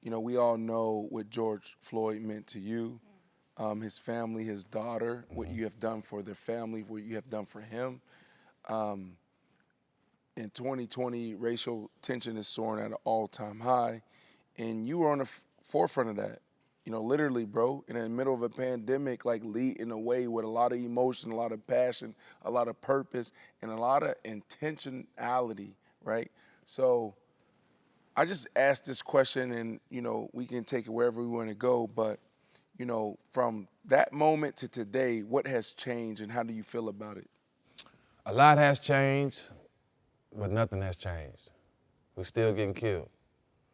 You know, we all know what George Floyd meant to you, his family, his daughter, what you have done for their family, what you have done for him. In 2020, racial tension is soaring at an all-time high, and you were on the forefront of that. You know, literally, bro, in the middle of a pandemic, like leading the way with a lot of emotion, a lot of passion, a lot of purpose, and a lot of intentionality, right? So I just asked this question, and, you know, we can take it wherever we want to go, but, you know, from that moment to today, what has changed, and how do you feel about it? A lot has changed, but nothing has changed. We're still getting killed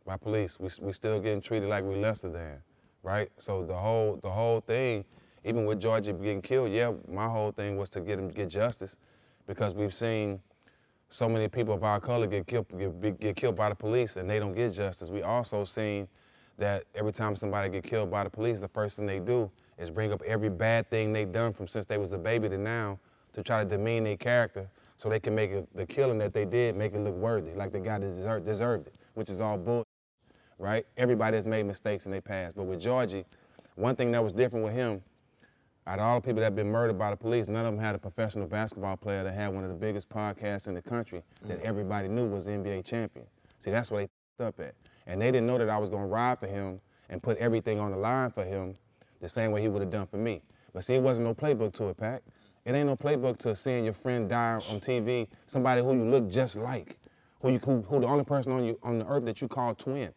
by police. We still getting treated like we're lesser than. Right? So the whole thing, even with Georgie getting killed, yeah, my whole thing was to get justice, because we've seen so many people of our color get killed by the police and they don't get justice. We also seen that every time somebody get killed by the police, the first thing they do is bring up every bad thing they've done from since they was a baby to now to try to demean their character so they can make the killing that they did make it look worthy, like the guy deserved it, which is all bull. Right? Everybody has made mistakes in their past. But with Georgie, one thing that was different with him, out of all the people that have been murdered by the police, none of them had a professional basketball player that had one of the biggest podcasts in the country that everybody knew was the NBA champion. See, that's where they f***ed up at. And they didn't know that I was going to ride for him and put everything on the line for him the same way he would have done for me. But see, it wasn't no playbook to it, Pac. It ain't no playbook to seeing your friend die on TV, somebody who you look just like, who the only person on the earth that you call twin.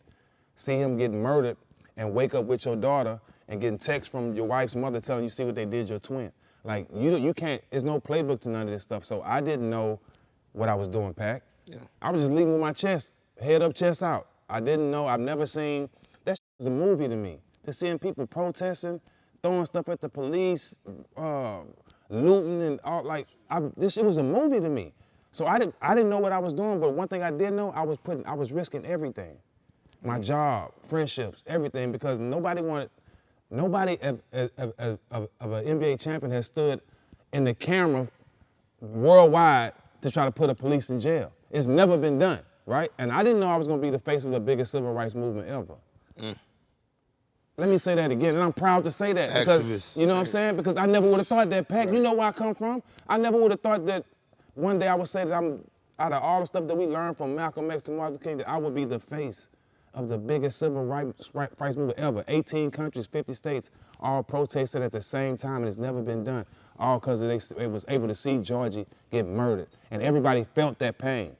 See him get murdered and wake up with your daughter and getting text from your wife's mother telling you, see what they did your twin. Like, you can't, there's no playbook to none of this stuff. So I didn't know what I was doing, Pac. Yeah. I was just leaving with my chest, head up, chest out. I didn't know, I've never seen, that was a movie to me. To seeing people protesting, throwing stuff at the police, looting and all, like, this shit was a movie to me. So I didn't know what I was doing, but one thing I did know, I was risking everything. My job, friendships, everything, because nobody of an NBA champion has stood in the camera worldwide to try to put a police in jail. It's never been done, right? And I didn't know I was gonna be the face of the biggest civil rights movement ever. Let me say that again, and I'm proud to say that, because, you know what I'm saying? Because I never would have thought that, Pac. Right. You know where I come from? I never would have thought that one day I would say that I'm, out of all the stuff that we learned from Malcolm X to Martin Luther King, that I would be the face of the biggest civil rights movement ever. 18 countries, 50 states, all protested at the same time, and it's never been done. All because they was able to see Georgie get murdered. And everybody felt that pain,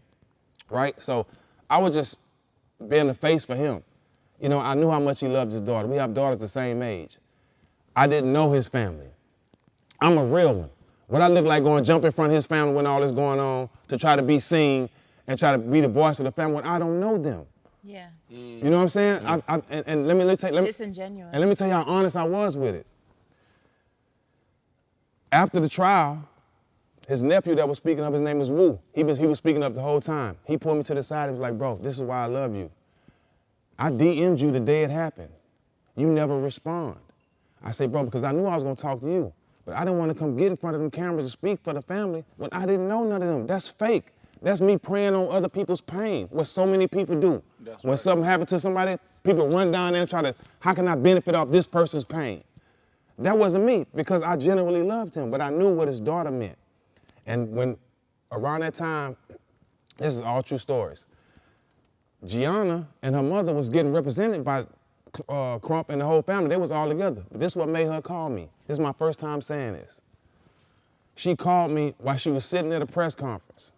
right? So I was just being the face for him. You know, I knew how much he loved his daughter. We have daughters the same age. I didn't know his family. I'm a real one. What I look like going jump in front of his family when all this going on to try to be seen and try to be the voice of the family when I don't know them. Yeah. You know what I'm saying? And let me tell you, disingenuous. And let me tell you how honest I was with it. After the trial, his nephew that was speaking up, his name is Wu. He was speaking up the whole time. He pulled me to the side and was like, bro, this is why I love you. I DM'd you the day it happened. You never respond. I say, bro, because I knew I was gonna talk to you, but I didn't want to come get in front of them cameras and speak for the family when I didn't know none of them. That's fake. That's me preying on other people's pain, what so many people do. That's when something happens to somebody, people run down there and try to, how can I benefit off this person's pain? That wasn't me, because I genuinely loved him, but I knew what his daughter meant. And when, around that time, this is all true stories, Gianna and her mother was getting represented by Crump and the whole family. They was all together. But this is what made her call me. This is my first time saying this. She called me while she was sitting at a press conference.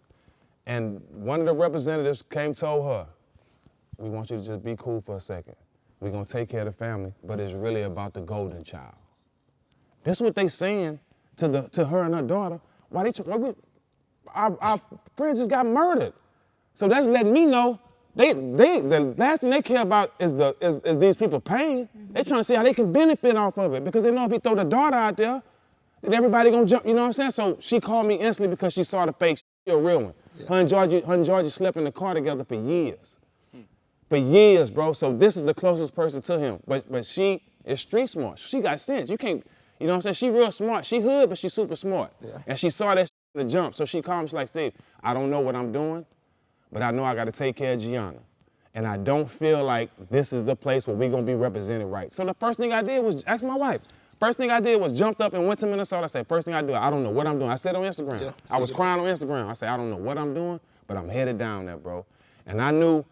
And one of the representatives told her, we want you to just be cool for a second. We're gonna take care of the family, but it's really about the golden child. That's what they saying to her and her daughter. Our friend just got murdered. So that's letting me know the last thing they care about is these people pain. They're trying to see how they can benefit off of it, because they know if you throw the daughter out there, then everybody gonna jump, you know what I'm saying? So she called me instantly because she saw the fake, she's a real one. Yeah. Her and Georgie slept in the car together for years. For years, bro. So this is the closest person to him. But she is street smart. She got sense. You can't, you know what I'm saying? She real smart. She hood, but she's super smart. Yeah. And she saw that in the jump. So she called me, she's like, Steve, I don't know what I'm doing, but I know I got to take care of Gianna. and I don't feel like this is the place where we're gonna be represented right. So the first thing I did was ask my wife. First thing I did was jumped up and went to Minnesota. I said, first thing I do, I don't know what I'm doing. I said on Instagram. Yeah, I was crying on Instagram. I said, I don't know what I'm doing, but I'm headed down there, bro. And I knew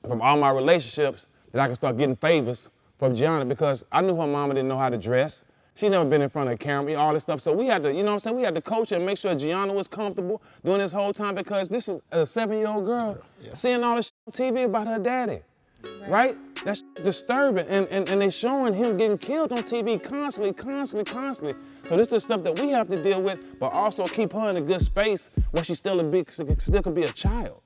from all my relationships that I could start getting favors from Gianna because I knew her mama didn't know how to dress. She never been in front of a camera, all this stuff. So we had to, you know what I'm saying? We had to coach her and make sure Gianna was comfortable during this whole time because this is a 7-year-old girl seeing all this on TV about her daddy, right? That's disturbing. And they showing him getting killed on TV constantly. So this is stuff that we have to deal with, but also keep her in a good space where she still could be a child.